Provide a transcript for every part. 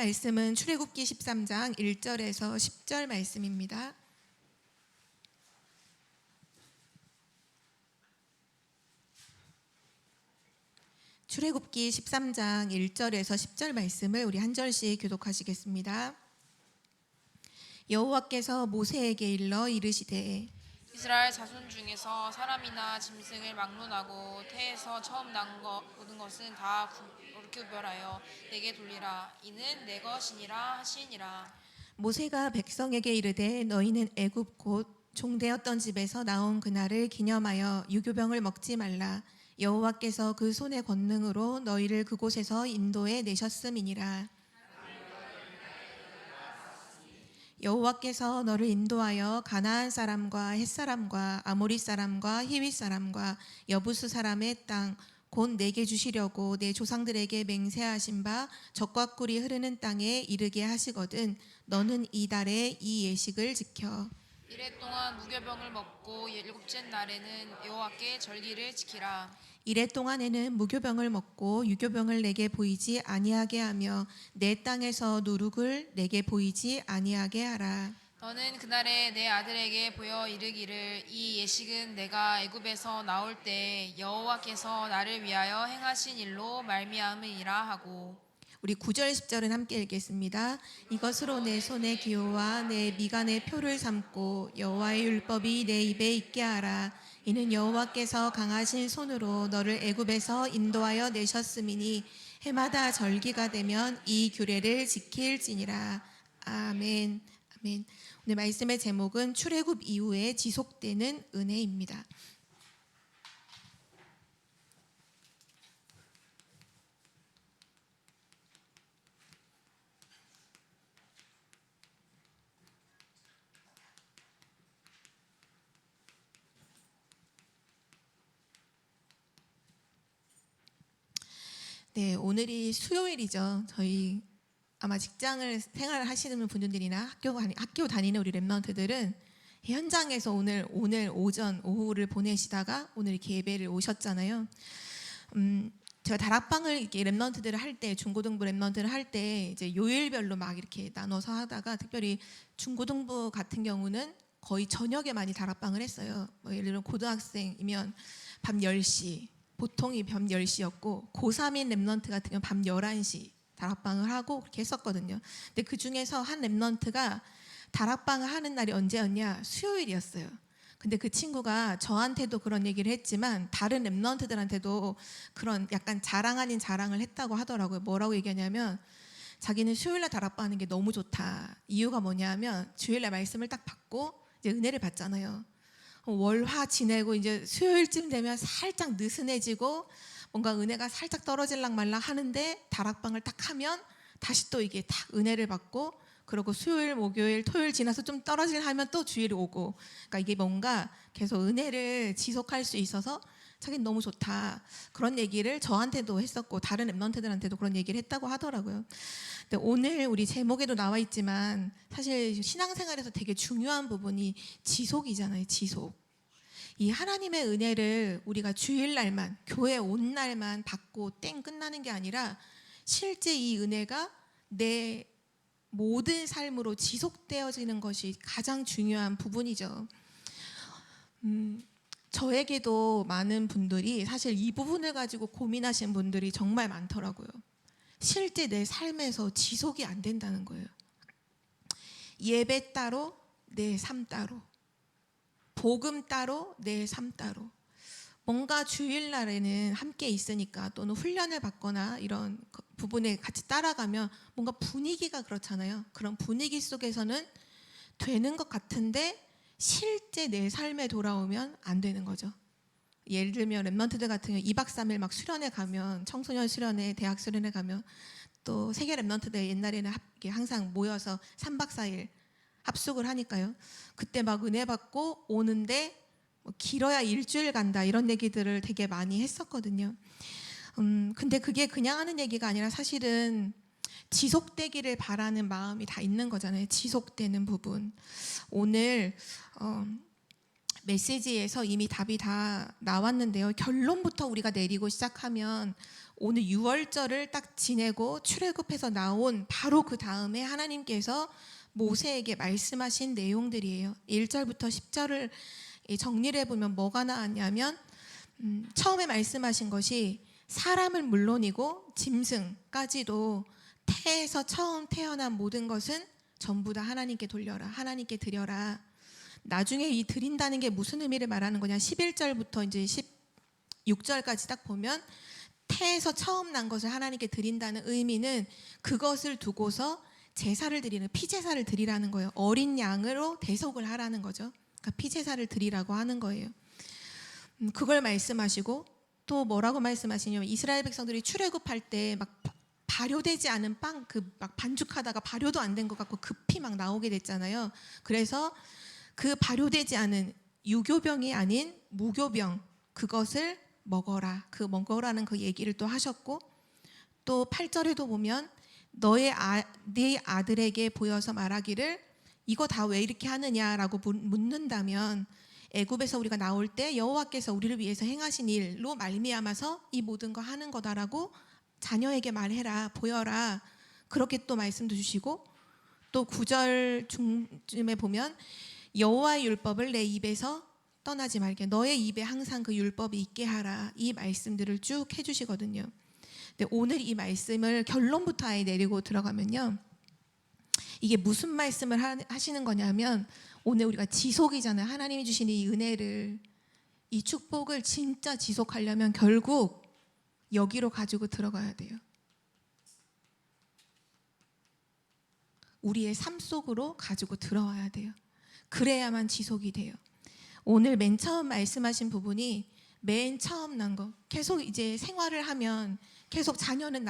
말씀은 출애굽기 13장 1절에서 10절 말씀입니다. 출애굽기 13장 1절에서 10절 말씀을 우리 한 절씩 교독하시겠습니다. 여호와께서 모세에게 일러 이르시되 이스라엘 자손 중에서 사람이나 짐승을 막론하고 태에서 처음 난 모든 것은 다 구별하여 내게 돌리라. 이는 내 것이니라 하시니라. 모세가 백성에게 이르되 너희는 애굽 곧 종되었던 집에서 나온 그날을 기념하여 유교병을 먹지 말라. 여호와께서 그 손의 권능으로 너희를 그곳에서 인도해 내셨음이니라. 여호와께서 너를 인도하여 가나안 사람과 헷 사람과 아모리 사람과 히윗 사람과 여부스 사람의 땅 곧 내게 주시려고 내 조상들에게 맹세하신 바 젖과 꿀이 흐르는 땅에 이르게 하시거든 너는 이달에 이 예식을 지켜. 이래 동안 무교병을 먹고 일곱째 날에는 여호와께 절기를 지키라. 이래 동안에는 무교병을 먹고 유교병을 내게 보이지 아니하게 하며 내 땅에서 누룩을 내게 보이지 아니하게 하라. 너는 그날에 내 아들에게 보여 이르기를 이 예식은 내가 애굽에서 나올 때 여호와께서 나를 위하여 행하신 일로 말미암으리라 하고. 우리 9절 10절은 함께 읽겠습니다. 이것으로 내 손의 기호와 내 미간의 표를 삼고 여호와의 율법이 내 입에 있게 하라. 이는 여호와께서 강하신 손으로 너를 애굽에서 인도하여 내셨음이니 해마다 절기가 되면 이 규례를 지킬지니라. 아멘. 아멘. 오늘 말씀의 제목은 출애굽 이후에 지속되는 은혜입니다. 네, 오늘이 수요일이죠. 저희 아마 직장을 생활을 하시는 분들이나 학교 다니는 우리 랩런트들은 현장에서 오늘 오전 오후를 보내시다가 오늘 이렇게 예배를 오셨잖아요. 제가 다락방을 이렇게 랩런트들을 할 때, 중고등부 랩런트를 할 때 이제 요일별로 막 이렇게 나눠서 하다가 특별히 중고등부 같은 경우는 거의 저녁에 많이 다락방을 했어요. 뭐 예를 들어 고등학생이면 밤 10시, 보통이 밤 10시였고 고3인 랩런트 같은 경우는 밤 11시 다락방을 하고 그렇게 했었거든요. 근데 그 중에서 한 랩런트가 다락방을 하는 날이 언제였냐? 수요일이었어요. 근데 그 친구가 저한테도 그런 얘기를 했지만 다른 랩런트들한테도 그런 약간 자랑 아닌 자랑을 했다고 하더라고요. 뭐라고 얘기하냐면 자기는 수요일날 다락방 하는 게 너무 좋다. 이유가 뭐냐면 주일날 말씀을 딱 받고 이제 은혜를 받잖아요. 월화 지내고 이제 수요일쯤 되면 살짝 느슨해지고 뭔가 은혜가 살짝 떨어질랑 말랑 하는데 다락방을 딱 하면 다시 또 이게 딱 은혜를 받고 그리고 수요일, 목요일, 토요일 지나서 좀 떨어질 하면 또 주일이 오고 그러니까 이게 뭔가 계속 은혜를 지속할 수 있어서 자기는 너무 좋다. 그런 얘기를 저한테도 했었고 다른 랩런트들한테도 그런 얘기를 했다고 하더라고요. 근데 오늘 우리 제목에도 나와 있지만 사실 신앙생활에서 되게 중요한 부분이 지속이잖아요. 지속. 이 하나님의 은혜를 우리가 주일날만 교회 온 날만 받고 땡 끝나는 게 아니라 실제 이 은혜가 내 모든 삶으로 지속되어지는 것이 가장 중요한 부분이죠. 저에게도 많은 분들이 사실 이 부분을 가지고 고민하신 분들이 정말 많더라고요. 실제 내 삶에서 지속이 안 된다는 거예요. 예배 따로, 내 삶 따로. 복음 따로, 내 삶 따로. 뭔가 주일날에는 함께 있으니까 또는 훈련을 받거나 이런 부분에 같이 따라가면 뭔가 분위기가 그렇잖아요. 그런 분위기 속에서는 되는 것 같은데 실제 내 삶에 돌아오면 안 되는 거죠. 예를 들면 랩런트들 같은 경우 2박 3일 막 수련회 가면 청소년 수련회, 대학 수련회 가면 또 세계 랩런트들 옛날에는 항상 모여서 3박 4일 합숙을 하니까요. 그때 막 은혜 받고 오는데 뭐 길어야 일주일 간다 이런 얘기들을 되게 많이 했었거든요. 근데 그게 그냥 하는 얘기가 아니라 사실은 지속되기를 바라는 마음이 다 있는 거잖아요. 지속되는 부분. 오늘 메시지에서 이미 답이 다 나왔는데요. 결론부터 우리가 내리고 시작하면 오늘 유월절을 딱 지내고 출애굽해서 나온 바로 그 다음에 하나님께서 모세에게 말씀하신 내용들이에요. 1절부터 10절을 정리를 해보면 뭐가 나왔냐면 처음에 말씀하신 것이 사람을 물론이고 짐승까지도 태에서 처음 태어난 모든 것은 전부 다 하나님께 돌려라, 하나님께 드려라. 나중에 이 드린다는 게 무슨 의미를 말하는 거냐, 11절부터 이제 16절까지 딱 보면 태에서 처음 난 것을 하나님께 드린다는 의미는 그것을 두고서 제사를 드리는, 피제사를 드리라는 거예요. 어린 양으로 대속을 하라는 거죠. 그러니까 피제사를 드리라고 하는 거예요. 그걸 말씀하시고 또 뭐라고 말씀하시냐면 이스라엘 백성들이 출애굽할 때 막 발효되지 않은 빵, 그 막 반죽하다가 발효도 안 된 것 같고 급히 막 나오게 됐잖아요. 그래서 그 발효되지 않은 유교병이 아닌 무교병, 그것을 먹어라. 그 먹어라는 그 얘기를 또 하셨고, 또 8절에도 보면 네 아들에게 보여서 말하기를 이거 다 왜 이렇게 하느냐라고 묻는다면 애굽에서 우리가 나올 때 여호와께서 우리를 위해서 행하신 일로 말미암아서 이 모든 거 하는 거다라고 자녀에게 말해라, 보여라. 그렇게 또 말씀도 주시고, 또 9절 중쯤에 보면 여호와의 율법을 내 입에서 떠나지 말게, 너의 입에 항상 그 율법이 있게 하라. 이 말씀들을 쭉 해주시거든요. 근데 오늘 이 말씀을 결론부터 아예 내리고 들어가면요, 이게 무슨 말씀을 하시는 거냐면 오늘 우리가 지속이잖아요. 하나님이 주신 이 은혜를, 이 축복을 진짜 지속하려면 결국 여기로 가지고 들어가야 돼요. 우리의 삶 속으로 가지고 들어와야 돼요. 그래야만 지속이 돼요. 오늘 맨 처음 말씀하신 부분이 맨 처음 난 거, 계속 이제 생활을 하면 계속 자녀는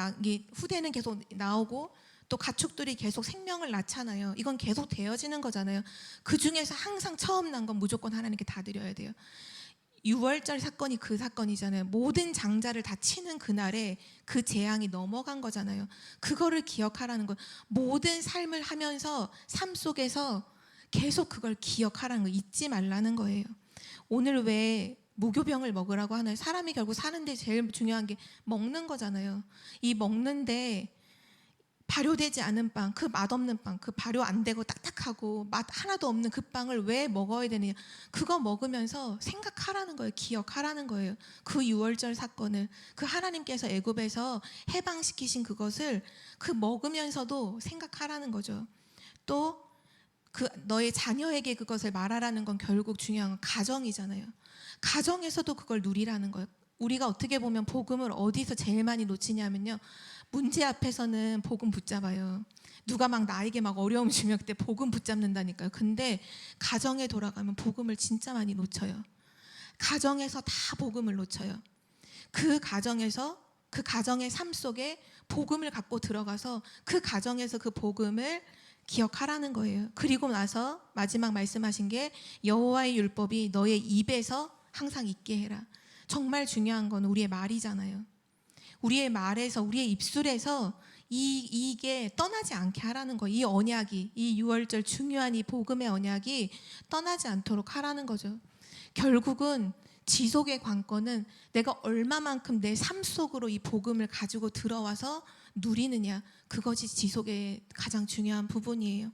후대는 계속 나오고 또 가축들이 계속 생명을 낳잖아요. 이건 계속 되어지는 거잖아요. 그 중에서 항상 처음 난 건 무조건 하나님께 다 드려야 돼요. 6월절 사건이 그 사건이잖아요. 모든 장자를 다 치는 그날에 그 재앙이 넘어간 거잖아요. 그거를 기억하라는 거. 모든 삶을 하면서 삶 속에서 계속 그걸 기억하라는 거, 잊지 말라는 거예요. 오늘 왜 무교병을 먹으라고 하나요? 사람이 결국 사는데 제일 중요한 게 먹는 거잖아요. 이 먹는데 발효되지 않은 빵, 그 맛없는 빵, 그 발효 안 되고 딱딱하고 맛 하나도 없는 그 빵을 왜 먹어야 되느냐, 그거 먹으면서 생각하라는 거예요. 기억하라는 거예요. 그 유월절 사건을, 그 하나님께서 애굽에서 해방시키신 그것을 그 먹으면서도 생각하라는 거죠. 또 그 너의 자녀에게 그것을 말하라는 건 결국 중요한 건 가정이잖아요. 가정에서도 그걸 누리라는 거예요. 우리가 어떻게 보면 복음을 어디서 제일 많이 놓치냐면요, 문제 앞에서는 복음 붙잡아요. 누가 막 나에게 막 어려움 주면 그때 복음 붙잡는다니까요. 근데 가정에 돌아가면 복음을 진짜 많이 놓쳐요. 가정에서 다 복음을 놓쳐요. 그 가정에서, 그 가정의 삶 속에 복음을 갖고 들어가서 그 가정에서 그 복음을 기억하라는 거예요. 그리고 나서 마지막 말씀하신 게 여호와의 율법이 너의 입에서 항상 있게 해라. 정말 중요한 건 우리의 말이잖아요. 우리의 말에서, 우리의 입술에서 이게 떠나지 않게 하라는 거예요. 이 언약이, 이 유월절 중요한 이 복음의 언약이 떠나지 않도록 하라는 거죠. 결국은 지속의 관건은 내가 얼마만큼 내 삶 속으로 이 복음을 가지고 들어와서 누리느냐, 그것이 지속의 가장 중요한 부분이에요.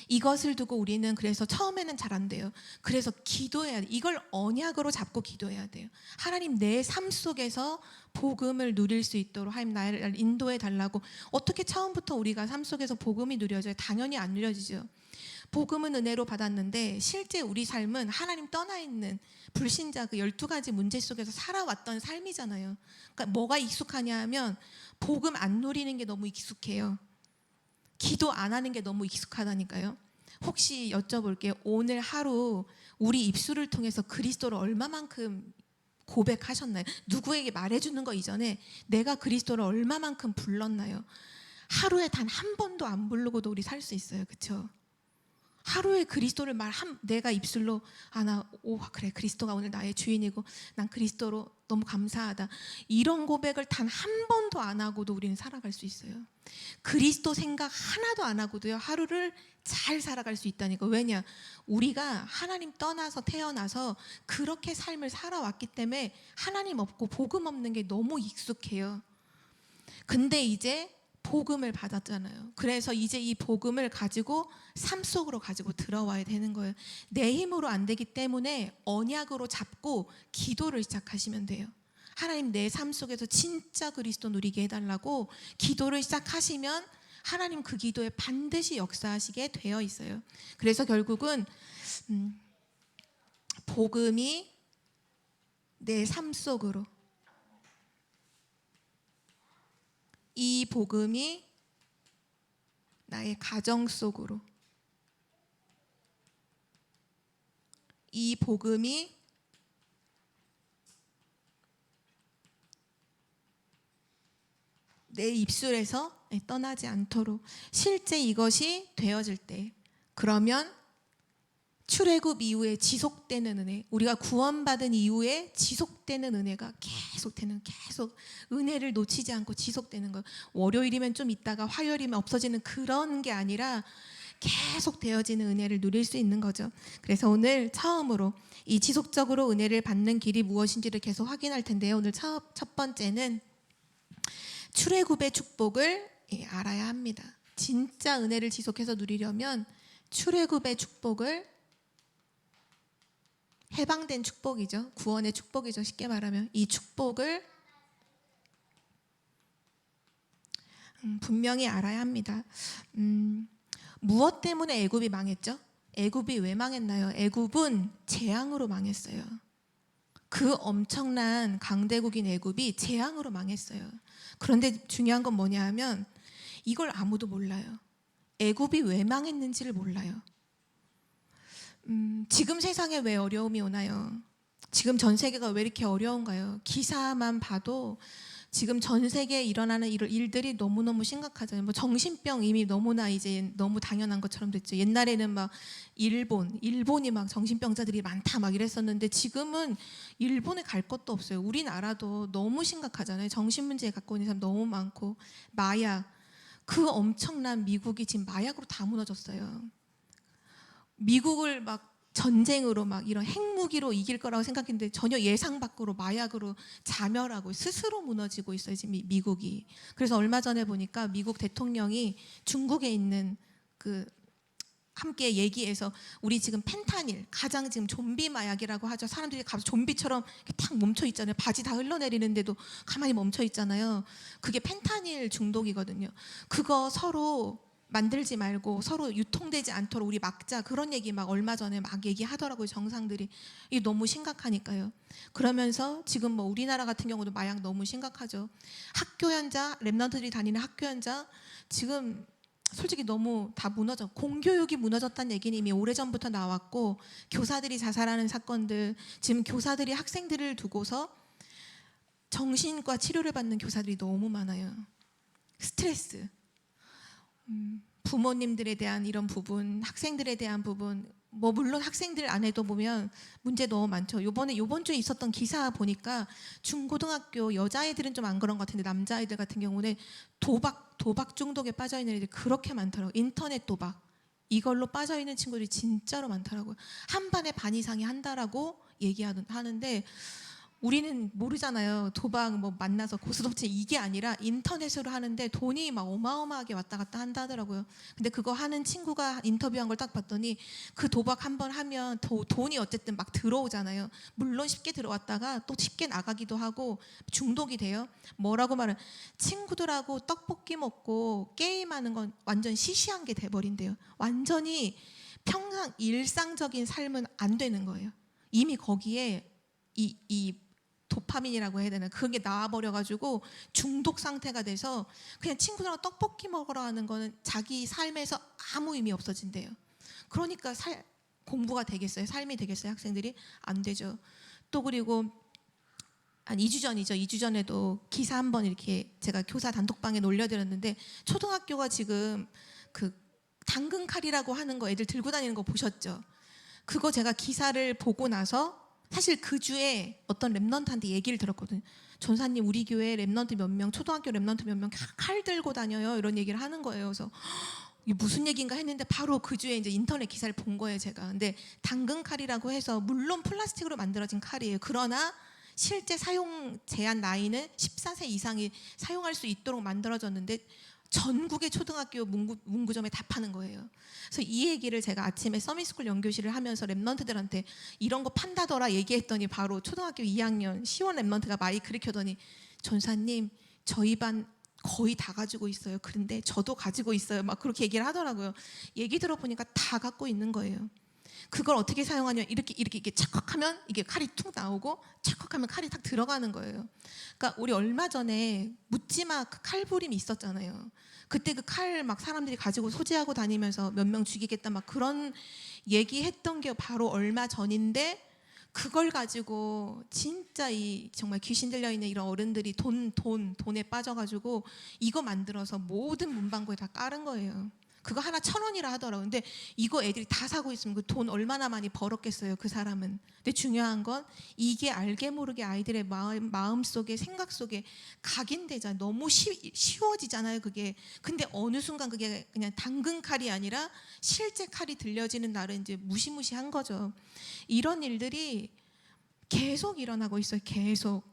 이것을 두고 우리는 그래서 처음에는 잘 안 돼요. 그래서 기도해야 돼요. 이걸 언약으로 잡고 기도해야 돼요. 하나님, 내 삶 속에서 복음을 누릴 수 있도록 하나님 나를 인도해 달라고. 어떻게 처음부터 우리가 삶 속에서 복음이 누려져요? 당연히 안 누려지죠. 복음은 은혜로 받았는데 실제 우리 삶은 하나님 떠나 있는 불신자 그 12가지 문제 속에서 살아왔던 삶이잖아요. 그러니까 뭐가 익숙하냐 하면 복음 안 누리는 게 너무 익숙해요. 기도 안 하는 게 너무 익숙하다니까요. 혹시 여쭤볼게요. 오늘 하루 우리 입술을 통해서 그리스도를 얼마만큼 고백하셨나요? 누구에게 말해주는 거 이전에 내가 그리스도를 얼마만큼 불렀나요? 하루에 단 한 번도 안 부르고도 우리 살 수 있어요. 그렇죠? 하루에 그리스도를 내가 입술로 그래 그리스도가 오늘 나의 주인이고 난 그리스도로 너무 감사하다, 이런 고백을 단 한 번도 안 하고도 우리는 살아갈 수 있어요. 그리스도 생각 하나도 안 하고도요 하루를 잘 살아갈 수 있다니까. 왜냐, 우리가 하나님 떠나서 태어나서 그렇게 삶을 살아왔기 때문에 하나님 없고 복음 없는 게 너무 익숙해요. 근데 이제 복음을 받았잖아요. 그래서 이제 이 복음을 가지고 삶 속으로 가지고 들어와야 되는 거예요. 내 힘으로 안 되기 때문에 언약으로 잡고 기도를 시작하시면 돼요. 하나님, 내 삶 속에서 진짜 그리스도 누리게 해달라고 기도를 시작하시면 하나님 그 기도에 반드시 역사하시게 되어 있어요. 그래서 결국은 복음이 내 삶 속으로, 이 복음이 나의 가정 속으로, 이 복음이 내 입술에서 떠나지 않도록 실제 이것이 되어질 때, 그러면 출애굽 이후에 지속되는 은혜, 우리가 구원받은 이후에 지속되는 은혜가 계속 은혜를 놓치지 않고 지속되는 거. 월요일이면 좀 있다가 화요일이면 없어지는 그런 게 아니라 계속 되어지는 은혜를 누릴 수 있는 거죠. 그래서 오늘 처음으로 이 지속적으로 은혜를 받는 길이 무엇인지를 계속 확인할 텐데요. 오늘 첫 번째는 출애굽의 축복을 알아야 합니다. 진짜 은혜를 지속해서 누리려면 출애굽의 축복을, 해방된 축복이죠. 구원의 축복이죠. 쉽게 말하면 이 축복을 분명히 알아야 합니다. 무엇 때문에 애굽이 망했죠? 애굽이 왜 망했나요? 애굽은 재앙으로 망했어요. 그 엄청난 강대국인 애굽이 재앙으로 망했어요. 그런데 중요한 건 뭐냐 하면 이걸 아무도 몰라요. 애굽이 왜 망했는지를 몰라요. 지금 세상에 왜 어려움이 오나요? 지금 전 세계가 왜 이렇게 어려운가요? 기사만 봐도 지금 전 세계에 일어나는 일들이 너무너무 심각하잖아요. 뭐 정신병 이미 너무나 이제 너무 당연한 것처럼 됐죠. 옛날에는 막 일본이 막 정신병자들이 많다 막 이랬었는데 지금은 일본에 갈 것도 없어요. 우리나라도 너무 심각하잖아요. 정신 문제 갖고 있는 사람 너무 많고, 마약, 그 엄청난 미국이 지금 마약으로 다 무너졌어요. 미국을 막 전쟁으로 막 이런 핵무기로 이길 거라고 생각했는데 전혀 예상 밖으로 마약으로 자멸하고 스스로 무너지고 있어요, 지금 미국이. 그래서 얼마 전에 보니까 미국 대통령이 중국에 있는 함께 얘기해서 우리 지금 펜타닐, 가장 지금 좀비 마약이라고 하죠. 사람들이 가서 좀비처럼 탁 멈춰 있잖아요. 바지 다 흘러내리는데도 가만히 멈춰 있잖아요. 그게 펜타닐 중독이거든요. 그거 서로 만들지 말고 서로 유통되지 않도록 우리 막자, 그런 얘기 막 얼마 전에 막 얘기하더라고요, 정상들이. 이게 너무 심각하니까요. 그러면서 지금 뭐 우리나라 같은 경우도 마약 너무 심각하죠. 학교 현장, 랩런트들이 다니는 학교 현장 지금 솔직히 너무 다 무너져, 공교육이 무너졌다는 얘기는 이미 오래전부터 나왔고, 교사들이 자살하는 사건들, 지금 교사들이 학생들을 두고서 정신과 치료를 받는 교사들이 너무 많아요. 스트레스, 부모님들에 대한 이런 부분, 학생들에 대한 부분, 뭐 물론 학생들 안에도 보면 문제 너무 많죠. 요번 주에 있었던 기사 보니까 중고등학교 여자애들은 좀 안 그런 것 같은데 남자애들 같은 경우는 도박 중독에 빠져 있는 애들이 그렇게 많더라고요. 인터넷 도박, 이걸로 빠져 있는 친구들이 진짜로 많더라고요. 한 반에 반 이상이 한다라고 얘기하는데 우리는 모르잖아요. 도박 뭐 만나서 고스톱치 이게 아니라 인터넷으로 하는데 돈이 막 어마어마하게 왔다 갔다 한다 하더라고요. 근데 그거 하는 친구가 인터뷰한 걸 딱 봤더니 그 도박 한번 하면 돈이 어쨌든 막 들어오잖아요. 물론 쉽게 들어왔다가 또 쉽게 나가기도 하고 중독이 돼요. 뭐라고 말은, 친구들하고 떡볶이 먹고 게임하는 건 완전 시시한 게 돼버린대요. 완전히 평상 일상적인 삶은 안 되는 거예요. 이미 거기에 이 도파민이라고 해야 되나, 그게 나와버려가지고 중독 상태가 돼서 그냥 친구들하고 떡볶이 먹으러 가는 거는 자기 삶에서 아무 의미 없어진대요. 그러니까 공부가 되겠어요? 삶이 되겠어요? 학생들이? 안 되죠. 또 그리고 한 2주 전이죠. 2주 전에도 기사 한번 이렇게 제가 교사 단톡방에 올려드렸는데, 초등학교가 지금 당근 칼이라고 하는 거 애들 들고 다니는 거 보셨죠? 그거 제가 기사를 보고 나서 사실 그 주에 어떤 랩런트한테 얘기를 들었거든요. 전사님, 우리 교회 랩런트 몇 명, 초등학교 랩런트 몇 명 칼 들고 다녀요, 이런 얘기를 하는 거예요. 그래서 이게 무슨 얘기인가 했는데 바로 그 주에 이제 인터넷 기사를 본 거예요, 제가. 근데 당근 칼이라고 해서 물론 플라스틱으로 만들어진 칼이에요. 그러나 실제 사용 제한 나이는 14세 이상이 사용할 수 있도록 만들어졌는데 전국의 초등학교 문구점에 다 파는 거예요. 그래서 이 얘기를 제가 아침에 서밋스쿨 연교실을 하면서 랩런트들한테 이런 거 판다더라 얘기했더니 바로 초등학교 2학년 시원 랩런트가 마이크를 켜더니 전사님, 저희 반 거의 다 가지고 있어요. 그런데 저도 가지고 있어요. 막 그렇게 얘기를 하더라고요. 얘기 들어보니까 다 갖고 있는 거예요. 그걸 어떻게 사용하냐, 이렇게 착각하면 이게 칼이 툭 나오고 착각하면 칼이 탁 들어가는 거예요. 그러니까 우리 얼마 전에 묻지마 그 칼부림이 있었잖아요. 그때 그 칼 막 사람들이 가지고 소지하고 다니면서 몇 명 죽이겠다 막 그런 얘기했던 게 바로 얼마 전인데, 그걸 가지고 진짜 이 정말 귀신 들려 있는 이런 어른들이 돈에 빠져가지고 이거 만들어서 모든 문방구에 다 깔은 거예요. 그거 하나 1,000원이라 하더라고요. 근데 이거 애들이 다 사고 있으면 그 돈 얼마나 많이 벌었겠어요, 그 사람은. 근데 중요한 건 이게 알게 모르게 아이들의 마음 속에, 생각 속에 각인되잖아요. 너무 쉬워지잖아요, 그게. 근데 어느 순간 그게 그냥 당근 칼이 아니라 실제 칼이 들려지는 날은 이제 무시무시한 거죠. 이런 일들이 계속 일어나고 있어요, 계속.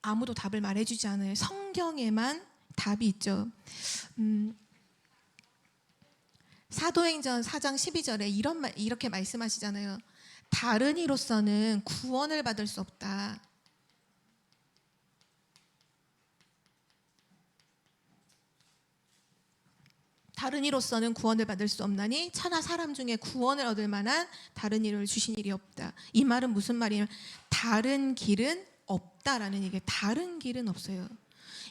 아무도 답을 말해주지 않아요. 성경에만 답이 있죠. 사도행전 4장 12절에 이렇게 말씀하시잖아요. 다른 이로서는 구원을 받을 수 없다. 다른 이로서는 구원을 받을 수 없나니 천하 사람 중에 구원을 얻을 만한 다른 이를 주신 일이 없다. 이 말은 무슨 말이냐면 다른 길은 없다라는 얘기예요. 다른 길은 없어요.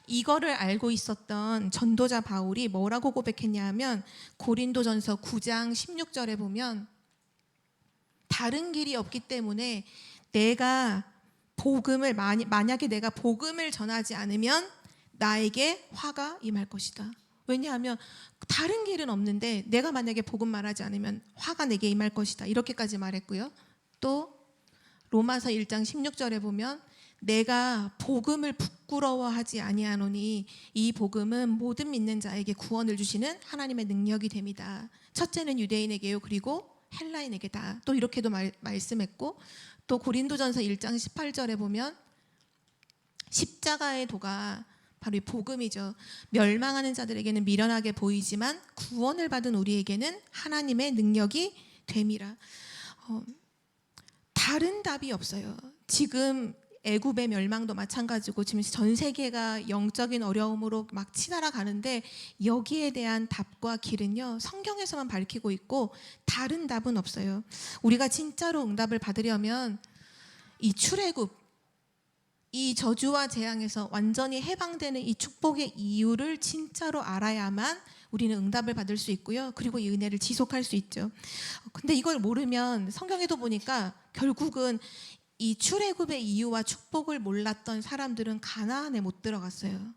이거를 알고 있었던 전도자 바울이 뭐라고 고백했냐 하면 고린도전서 9장 16절에 보면 다른 길이 없기 때문에 내가 만약에 내가 복음을 전하지 않으면 나에게 화가 임할 것이다. 왜냐하면 다른 길은 없는데 내가 만약에 복음 말하지 않으면 화가 내게 임할 것이다. 이렇게까지 말했고요. 또 로마서 1장 16절에 보면 내가 복음을 부끄러워하지 아니하노니 이 복음은 모든 믿는 자에게 구원을 주시는 하나님의 능력이 됩니다. 첫째는 유대인에게요, 그리고 헬라인에게다. 또 이렇게도 말씀했고, 또 고린도전서 1장 18절에 보면 십자가의 도가 바로 이 복음이죠. 멸망하는 자들에게는 미련하게 보이지만 구원을 받은 우리에게는 하나님의 능력이 됨이라. 다른 답이 없어요. 지금 애굽의 멸망도 마찬가지고 지금 전 세계가 영적인 어려움으로 막 치달아 가는데 여기에 대한 답과 길은요, 성경에서만 밝히고 있고 다른 답은 없어요. 우리가 진짜로 응답을 받으려면 이 출애굽, 이 저주와 재앙에서 완전히 해방되는 이 축복의 이유를 진짜로 알아야만 우리는 응답을 받을 수 있고요. 그리고 이 은혜를 지속할 수 있죠. 근데 이걸 모르면 성경에도 보니까 결국은 이 출애굽의 이유와 축복을 몰랐던 사람들은 가나안에 못 들어갔어요.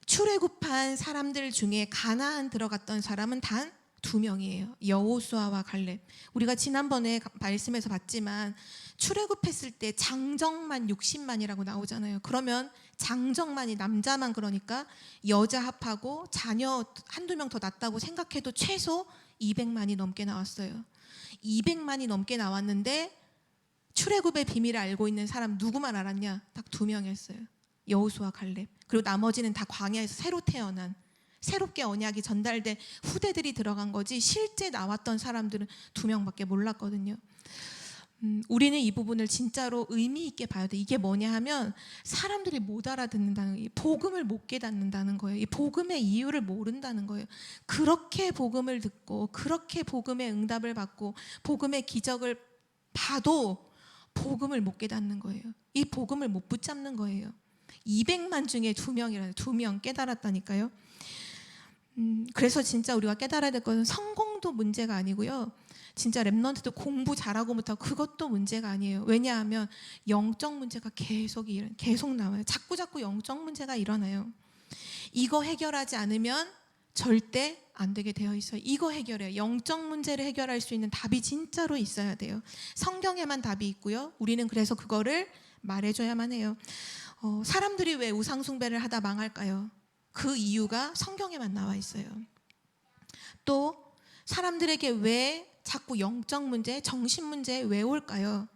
출애굽한 사람들 중에 가나안 들어갔던 사람은 단 2명이에요. 여호수아와 갈렙. 우리가 지난번에 말씀에서 봤지만 출애굽했을 때 장정만 60만이라고 나오잖아요. 그러면 장정만이 남자만, 그러니까 여자 합하고 자녀 한두 명 더 낳았다고 생각해도 최소 200만이 넘게 나왔어요. 200만이 넘게 나왔는데 출애굽의 비밀을 알고 있는 사람 누구만 알았냐? 딱 2명이었어요. 여호수아, 갈렙. 그리고 나머지는 다 광야에서 새로 태어난, 새롭게 언약이 전달된 후대들이 들어간 거지 실제 나왔던 사람들은 2명밖에 몰랐거든요. 우리는 이 부분을 진짜로 의미 있게 봐야 돼. 이게 뭐냐 하면 사람들이 못 알아듣는다는 거예요. 복음을 못 깨닫는다는 거예요. 이 복음의 이유를 모른다는 거예요. 그렇게 복음을 듣고 그렇게 복음의 응답을 받고 복음의 기적을 봐도 복음을 못 깨닫는 거예요. 이 복음을 못 붙잡는 거예요. 200만 중에 2명이라는, 2명 깨달았다니까요. 그래서 진짜 우리가 깨달아야 될 것은 성공도 문제가 아니고요. 진짜 랩런트도 공부 잘하고 못하고 그것도 문제가 아니에요. 왜냐하면 영적 문제가 계속 나와요. 자꾸 영적 문제가 일어나요. 이거 해결하지 않으면 절대 안 되게 되어 있어요. 이거 해결해요. 영적 문제를 해결할 수 있는 답이 진짜로 있어야 돼요. 성경에만 답이 있고요. 우리는 그래서 그거를 말해줘야만 해요. 사람들이 왜 우상 숭배를 하다 망할까요? 그 이유가 성경에만 나와 있어요. 또 사람들에게 왜 자꾸 영적 문제, 정신 문제에 왜 올까요?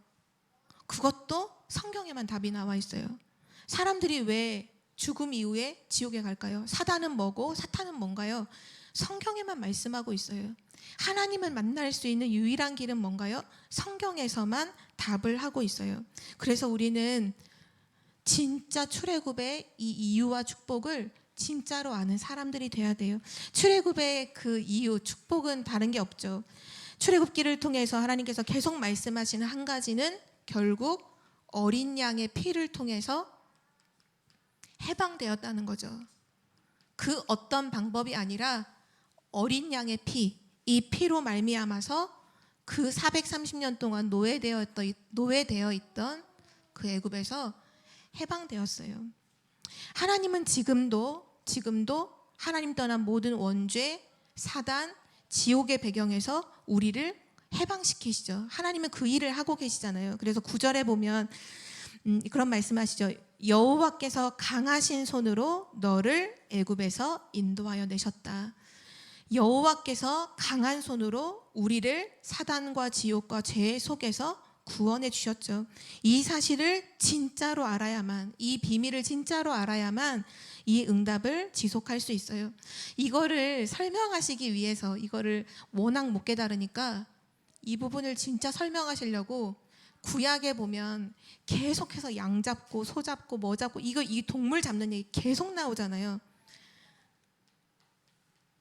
그것도 성경에만 답이 나와 있어요. 사람들이 왜 죽음 이후에 지옥에 갈까요? 사단은 뭐고 사탄은 뭔가요? 성경에만 말씀하고 있어요. 하나님을 만날 수 있는 유일한 길은 뭔가요? 성경에서만 답을 하고 있어요. 그래서 우리는 진짜 출애굽의 이 이유와 축복을 진짜로 아는 사람들이 돼야 돼요. 출애굽의 그 이유, 축복은 다른 게 없죠. 출애굽기를 통해서 하나님께서 계속 말씀하시는 한 가지는 결국 어린 양의 피를 통해서 해방되었다는 거죠. 그 어떤 방법이 아니라 어린 양의 피, 이 피로 말미암아서 그 430년 동안 노예되어 있던 그 애굽에서 해방되었어요. 하나님은 지금도 하나님 떠난 모든 원죄, 사단, 지옥의 배경에서 우리를 해방시키시죠. 하나님은 그 일을 하고 계시잖아요. 그래서 9절에 보면 그런 말씀하시죠. 여호와께서 강하신 손으로 너를 애굽에서 인도하여 내셨다. 여호와께서 강한 손으로 우리를 사단과 지옥과 죄 속에서 구원해 주셨죠. 이 사실을 진짜로 알아야만, 이 비밀을 진짜로 알아야만 이 응답을 지속할 수 있어요. 이거를 설명하시기 위해서 이거를 워낙 못 깨달으니까 이 부분을 진짜 설명하시려고 구약에 보면 계속해서 양 잡고 소 잡고 뭐 잡고 이 동물 잡는 얘기 계속 나오잖아요.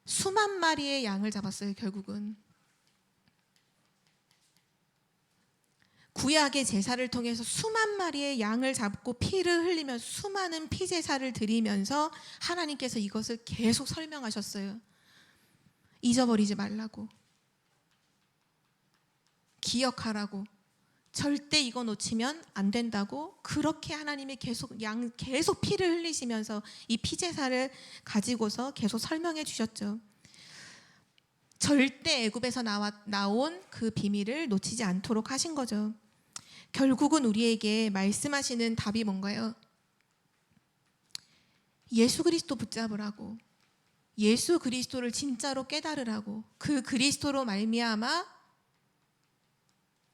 수만 마리의 양을 잡았어요. 결국은 구약의 제사를 통해서 수만 마리의 양을 잡고 피를 흘리면서 수많은 피제사를 드리면서 하나님께서 이것을 계속 설명하셨어요. 잊어버리지 말라고, 기억하라고, 절대 이거 놓치면 안 된다고, 그렇게 하나님이 계속 피를 흘리시면서 이 피제사를 가지고서 계속 설명해 주셨죠. 절대 애굽에서 나온 그 비밀을 놓치지 않도록 하신 거죠. 결국은 우리에게 말씀하시는 답이 뭔가요? 예수 그리스도 붙잡으라고, 예수 그리스도를 진짜로 깨달으라고, 그 그리스도로 말미암아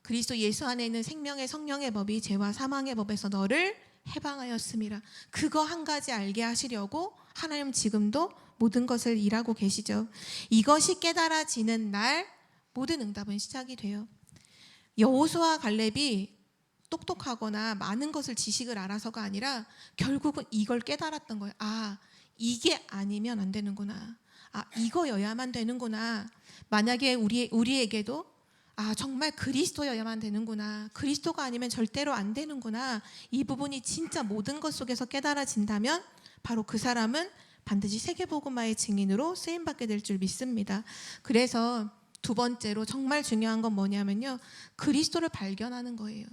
그리스도 예수 안에 있는 생명의 성령의 법이 죄와 사망의 법에서 너를 해방하였음이라. 그거 한 가지 알게 하시려고 하나님 지금도 모든 것을 일하고 계시죠. 이것이 깨달아지는 날 모든 응답은 시작이 돼요. 여호수아와 갈렙이 똑똑하거나 많은 것을 지식을 알아서가 아니라 결국은 이걸 깨달았던 거예요. 아, 이게 아니면 안 되는구나. 아, 이거여야만 되는구나. 만약에 우리에게도 정말 그리스도여야만 되는구나. 그리스도가 아니면 절대로 안 되는구나. 이 부분이 진짜 모든 것 속에서 깨달아진다면 바로 그 사람은 반드시 세계복음화의 증인으로 쓰임받게 될 줄 믿습니다. 그래서 두 번째로 정말 중요한 건 뭐냐면요, 그리스도를 발견하는 거예요.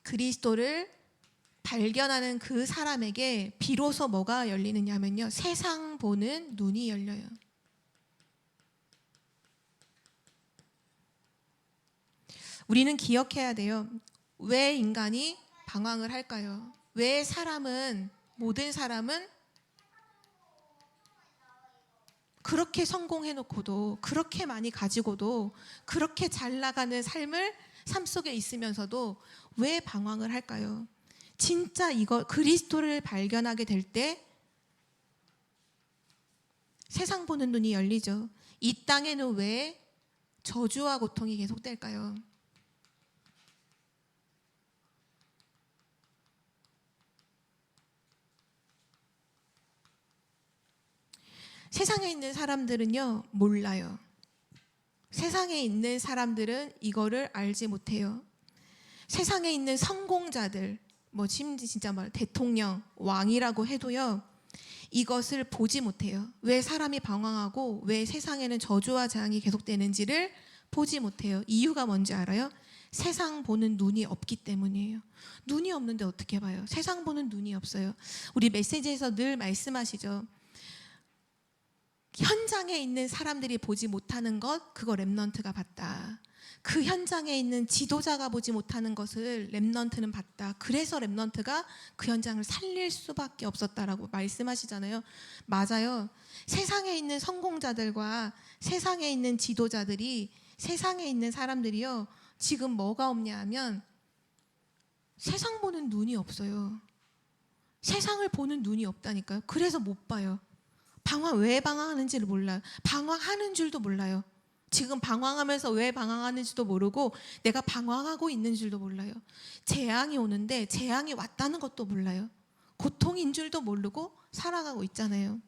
그리스도를 발견하는 그 사람에게 비로소 뭐가 열리느냐면요, 세상 보는 눈이 열려요. 우리는 기억해야 돼요. 왜 인간이 방황을 할까요? 왜 모든 사람은 그렇게 성공해놓고도, 그렇게 많이 가지고도, 그렇게 잘 나가는 삶 속에 있으면서도 왜 방황을 할까요? 진짜 그리스도를 발견하게 될 때 세상 보는 눈이 열리죠. 이 땅에는 왜 저주와 고통이 계속될까요? 세상에 있는 사람들은요, 몰라요. 세상에 있는 사람들은 이거를 알지 못해요. 세상에 있는 성공자들, 진짜 대통령, 왕이라고 해도요, 이것을 보지 못해요. 왜 사람이 방황하고 왜 세상에는 저주와 재앙이 계속되는지를 보지 못해요. 이유가 뭔지 알아요? 세상 보는 눈이 없기 때문이에요. 눈이 없는데 어떻게 봐요? 세상 보는 눈이 없어요. 우리 메시지에서 늘 말씀하시죠. 현장에 있는 사람들이 보지 못하는 것, 그거 렘넌트가 봤다. 그 현장에 있는 지도자가 보지 못하는 것을 렘넌트는 봤다. 그래서 렘넌트가 그 현장을 살릴 수밖에 없었다라고 말씀하시잖아요. 맞아요. 세상에 있는 성공자들과 세상에 있는 지도자들이, 세상에 있는 사람들이요, 지금 뭐가 없냐 하면 세상 보는 눈이 없어요. 세상을 보는 눈이 없다니까요. 그래서 못 봐요. 왜 방황하는지를 몰라요. 방황하는 줄도 몰라요. 지금 방황하면서 왜 방황하는지도 모르고 내가 방황하고 있는 줄도 몰라요. 재앙이 오는데 재앙이 왔다는 것도 몰라요. 고통인 줄도 모르고 살아가고 있잖아요.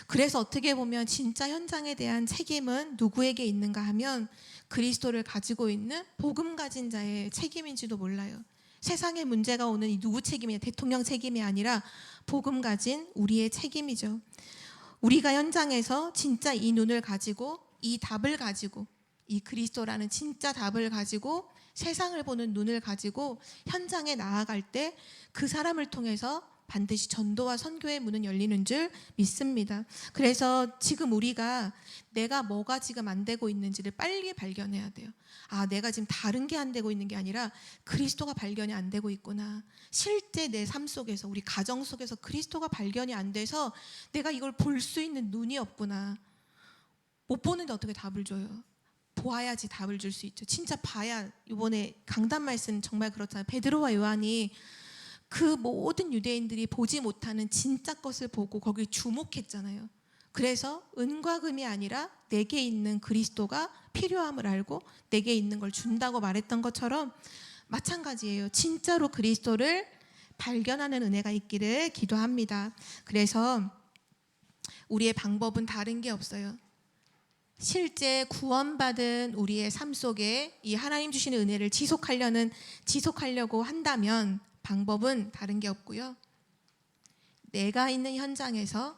그래서 어떻게 보면 진짜 현장에 대한 책임은 누구에게 있는가 하면 그리스도를 가지고 있는 복음 가진 자의 책임인지도 몰라요. 세상에 문제가 오는 이 누구 책임이냐, 대통령 책임이 아니라 복음 가진 우리의 책임이죠. 우리가 현장에서 진짜 이 눈을 가지고, 이 답을 가지고, 이 그리스도라는 진짜 답을 가지고, 세상을 보는 눈을 가지고 현장에 나아갈 때 그 사람을 통해서 반드시 전도와 선교의 문은 열리는 줄 믿습니다. 그래서 지금 우리가 내가 뭐가 지금 안 되고 있는지를 빨리 발견해야 돼요. 내가 지금 다른 게 안 되고 있는 게 아니라 그리스도가 발견이 안 되고 있구나. 실제 내 삶 속에서, 우리 가정 속에서 그리스도가 발견이 안 돼서 내가 이걸 볼 수 있는 눈이 없구나. 못 보는데 어떻게 답을 줘요? 보아야지 답을 줄 수 있죠. 진짜 봐야. 이번에 강단 말씀 정말 그렇잖아요. 베드로와 요한이 그 모든 유대인들이 보지 못하는 진짜 것을 보고 거기 주목했잖아요. 그래서 은과 금이 아니라 내게 있는 그리스도가 필요함을 알고 내게 있는 걸 준다고 말했던 것처럼 마찬가지예요. 진짜로 그리스도를 발견하는 은혜가 있기를 기도합니다. 그래서 우리의 방법은 다른 게 없어요. 실제 구원받은 우리의 삶 속에 이 하나님 주시는 은혜를 지속하려고 한다면 방법은 다른 게 없고요. 내가 있는 현장에서,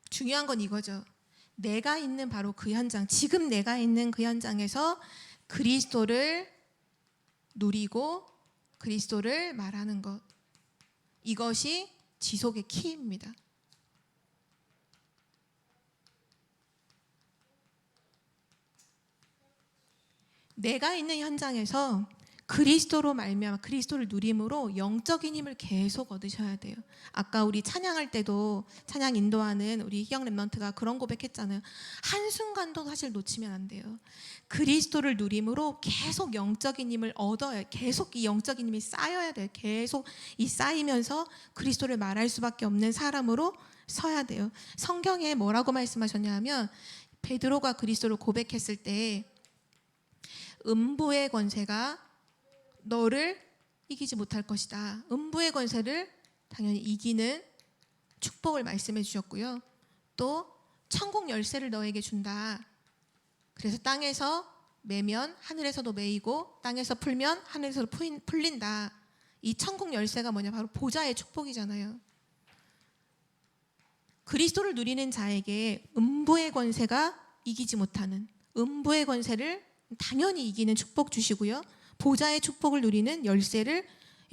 중요한 건 이거죠. 내가 있는 바로 그 현장, 지금 내가 있는 그 현장에서 그리스도를 누리고 그리스도를 말하는 것. 이것이 지속의 키입니다. 내가 있는 현장에서 그리스도로 말미암아 그리스도를 누림으로 영적인 힘을 계속 얻으셔야 돼요. 아까 우리 찬양할 때도 찬양 인도하는 우리 희영 랩런트가 그런 고백했잖아요. 한순간도 사실 놓치면 안 돼요. 그리스도를 누림으로 계속 영적인 힘을 얻어야, 계속 이 영적인 힘이 쌓여야 돼요. 계속 이 쌓이면서 그리스도를 말할 수밖에 없는 사람으로 서야 돼요. 성경에 뭐라고 말씀하셨냐면 베드로가 그리스도를 고백했을 때 음부의 권세가 너를 이기지 못할 것이다. 음부의 권세를 당연히 이기는 축복을 말씀해 주셨고요. 또 천국 열쇠를 너에게 준다. 그래서 땅에서 매면 하늘에서도 매이고 땅에서 풀면 하늘에서도 풀린다. 이 천국 열쇠가 뭐냐? 바로 보좌의 축복이잖아요. 그리스도를 누리는 자에게 음부의 권세가 이기지 못하는, 음부의 권세를 당연히 이기는 축복 주시고요. 보좌의 축복을 누리는 열쇠를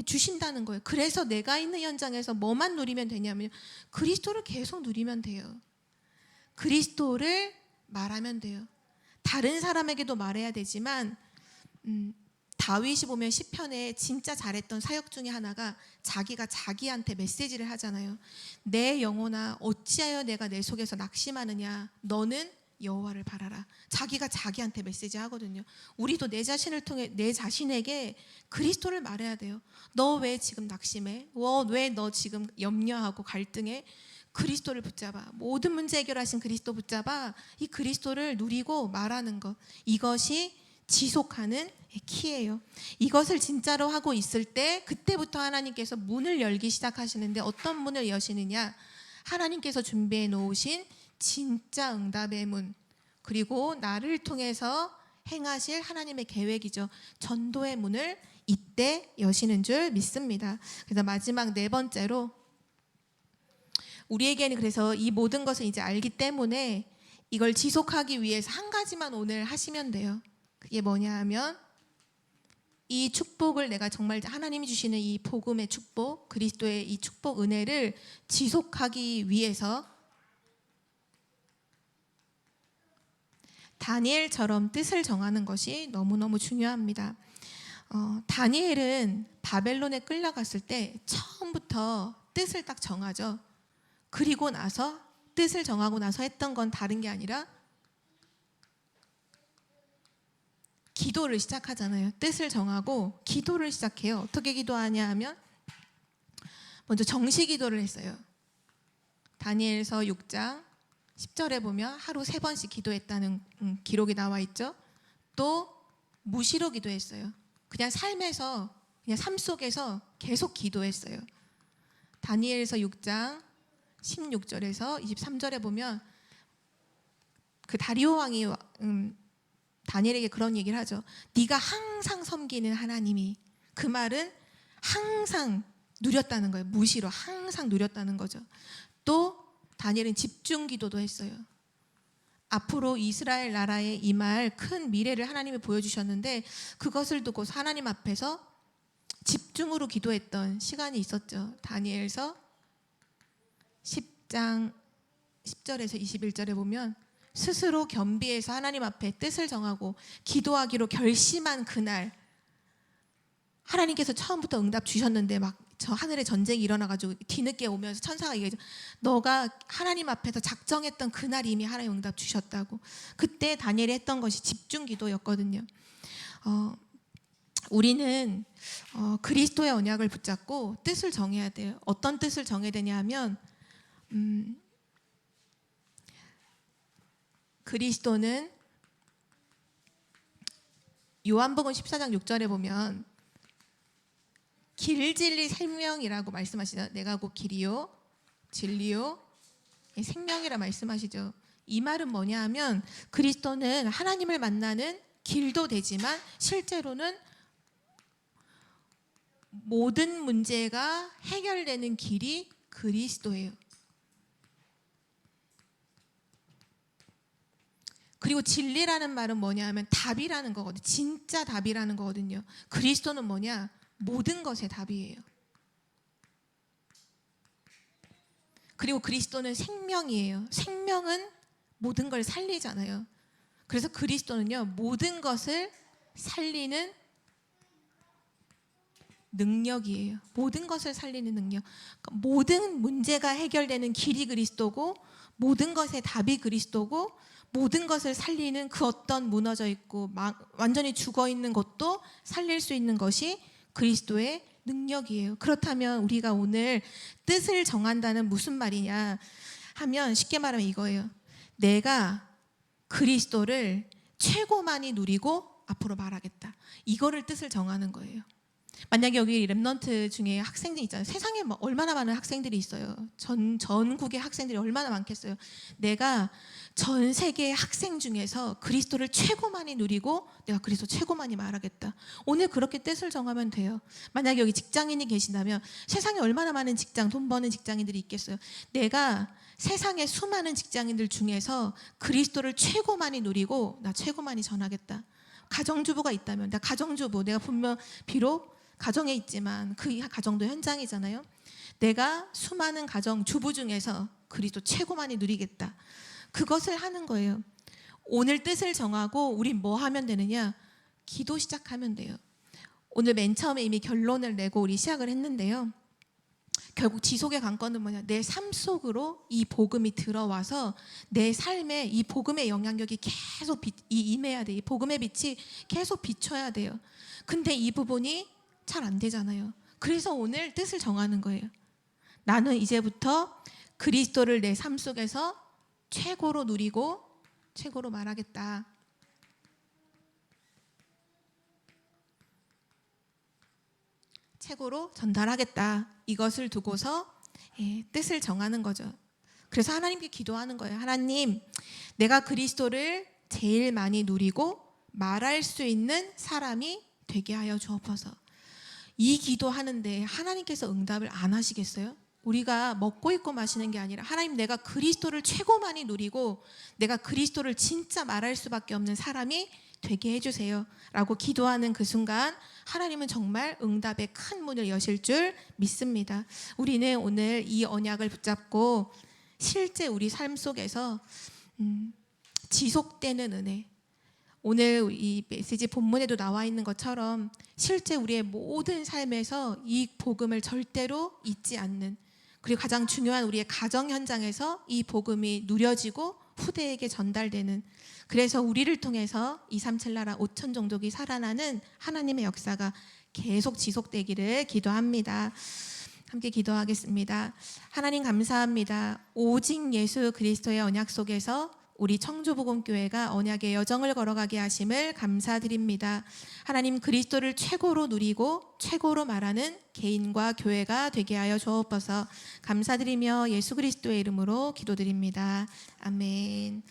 주신다는 거예요. 그래서 내가 있는 현장에서 뭐만 누리면 되냐면 그리스도를 계속 누리면 돼요. 그리스도를 말하면 돼요. 다른 사람에게도 말해야 되지만 다윗이 보면 시편에 진짜 잘했던 사역 중에 하나가 자기가 자기한테 메시지를 하잖아요. 내 영혼아 어찌하여 내가 내 속에서 낙심하느냐. 너는 여호와를 바라라. 자기가 자기한테 메시지 하거든요. 우리도 내 자신을 통해 내 자신에게 그리스도를 말해야 돼요. 너 왜 지금 낙심해? 왜 너 지금 염려하고 갈등해? 그리스도를 붙잡아. 모든 문제 해결하신 그리스도 붙잡아. 이 그리스도를 누리고 말하는 것. 이것이 지속하는 키예요. 이것을 진짜로 하고 있을 때 그때부터 하나님께서 문을 열기 시작하시는데 어떤 문을 여시느냐? 하나님께서 준비해 놓으신 진짜 응답의 문, 그리고 나를 통해서 행하실 하나님의 계획이죠. 전도의 문을 이때 여시는 줄 믿습니다. 그래서 마지막 네 번째로 우리에게는 그래서 이 모든 것을 이제 알기 때문에 이걸 지속하기 위해서 한 가지만 오늘 하시면 돼요. 그게 뭐냐 하면 이 축복을 내가 정말 하나님이 주시는 이 복음의 축복, 그리스도의 이 축복 은혜를 지속하기 위해서 다니엘처럼 뜻을 정하는 것이 너무너무 중요합니다. 다니엘은 바벨론에 끌려갔을 때 처음부터 뜻을 딱 정하죠. 그리고 나서 뜻을 정하고 나서 했던 건 다른 게 아니라 기도를 시작하잖아요. 뜻을 정하고 기도를 시작해요. 어떻게 기도하냐 하면 먼저 정시 기도를 했어요. 다니엘서 6장 10절에 보면 하루 3번씩 기도했다는 기록이 나와 있죠. 또 무시로 기도했어요. 그냥 삶에서, 그냥 삶 속에서 계속 기도했어요. 다니엘서 6장 16절에서 23절에 보면 그 다리오 왕이 다니엘에게 그런 얘기를 하죠. 네가 항상 섬기는 하나님이, 그 말은 항상 누렸다는 거예요. 무시로 항상 누렸다는 거죠. 또 다니엘은 집중 기도도 했어요. 앞으로 이스라엘 나라에 임할 큰 미래를 하나님이 보여주셨는데 그것을 두고 하나님 앞에서 집중으로 기도했던 시간이 있었죠. 다니엘서 10장 10절에서 21절에 보면 스스로 겸비해서 하나님 앞에 뜻을 정하고 기도하기로 결심한 그날 하나님께서 처음부터 응답 주셨는데 막 저 하늘에 전쟁이 일어나가지고 뒤늦게 오면서 천사가 얘기하죠. 너가 하나님 앞에서 작정했던 그날 이미 하나님 응답 주셨다고. 그때 다니엘이 했던 것이 집중 기도였거든요. 우리는 그리스도의 언약을 붙잡고 뜻을 정해야 돼요. 어떤 뜻을 정해야 되냐 하면 그리스도는 요한복음 14장 6절에 보면 길 진리 생명이라고 말씀하시죠. 내가 곧 길이요 진리요 생명이라 말씀하시죠. 이 말은 뭐냐 하면 그리스도는 하나님을 만나는 길도 되지만 실제로는 모든 문제가 해결되는 길이 그리스도예요. 그리고 진리라는 말은 뭐냐 하면 답이라는 거거든요. 진짜 답이라는 거거든요. 그리스도는 뭐냐? 모든 것의 답이에요. 그리고 그리스도는 생명이에요. 생명은 모든 걸 살리잖아요. 그래서 그리스도는요, 모든 것을 살리는 능력이에요. 모든 것을 살리는 능력. 그러니까 모든 문제가 해결되는 길이 그리스도고, 모든 것의 답이 그리스도고, 모든 것을 살리는 그 어떤 무너져 있고 완전히 죽어 있는 것도 살릴 수 있는 것이 그리스도의 능력이에요. 그렇다면 우리가 오늘 뜻을 정한다는 무슨 말이냐 하면 쉽게 말하면 이거예요. 내가 그리스도를 최고 많이 누리고 앞으로 말하겠다. 이거를 뜻을 정하는 거예요. 만약에 여기 랩넌트 중에 학생들 있잖아요. 세상에 얼마나 많은 학생들이 있어요. 전국의 학생들이 얼마나 많겠어요. 내가 전 세계의 학생 중에서 그리스도를 최고 많이 누리고 내가 그리스도 최고 많이 말하겠다. 오늘 그렇게 뜻을 정하면 돼요. 만약에 여기 직장인이 계신다면 세상에 얼마나 많은 직장, 돈 버는 직장인들이 있겠어요. 내가 세상의 수많은 직장인들 중에서 그리스도를 최고 많이 누리고 나 최고 많이 전하겠다. 가정주부가 있다면 나 가정주부, 내가 분명 비록 가정에 있지만 그 가정도 현장이잖아요. 내가 수많은 가정 주부 중에서 그리스도 최고 많이 누리겠다. 그것을 하는 거예요. 오늘 뜻을 정하고 우린 뭐 하면 되느냐? 기도 시작하면 돼요. 오늘 맨 처음에 이미 결론을 내고 우리 시작을 했는데요. 결국 지속의 관건은 뭐냐? 내 삶 속으로 이 복음이 들어와서 내 삶에 이 복음의 영향력이 계속 임해야 돼. 이 복음의 빛이 계속 비춰야 돼요. 근데 이 부분이 잘 안 되잖아요. 그래서 오늘 뜻을 정하는 거예요. 나는 이제부터 그리스도를 내 삶 속에서 최고로 누리고 최고로 말하겠다. 최고로 전달하겠다. 이것을 두고서 뜻을 정하는 거죠. 그래서 하나님께 기도하는 거예요. 하나님, 내가 그리스도를 제일 많이 누리고 말할 수 있는 사람이 되게 하여 주옵소서. 이 기도하는데 하나님께서 응답을 안 하시겠어요? 우리가 먹고 있고 마시는 게 아니라 하나님, 내가 그리스도를 최고 많이 누리고 내가 그리스도를 진짜 말할 수밖에 없는 사람이 되게 해주세요 라고 기도하는 그 순간 하나님은 정말 응답의 큰 문을 여실 줄 믿습니다. 우리는 오늘 이 언약을 붙잡고 실제 우리 삶 속에서 지속되는 은혜, 오늘 이 메시지 본문에도 나와 있는 것처럼 실제 우리의 모든 삶에서 이 복음을 절대로 잊지 않는, 그리고 가장 중요한 우리의 가정 현장에서 이 복음이 누려지고 후대에게 전달되는, 그래서 우리를 통해서 237나라 5천 종족이 살아나는 하나님의 역사가 계속 지속되기를 기도합니다. 함께 기도하겠습니다. 하나님 감사합니다. 오직 예수 그리스도의 언약 속에서 우리 청주복음교회가 언약의 여정을 걸어가게 하심을 감사드립니다. 하나님, 그리스도를 최고로 누리고 최고로 말하는 개인과 교회가 되게 하여 주옵소서. 감사드리며 예수 그리스도의 이름으로 기도드립니다. 아멘.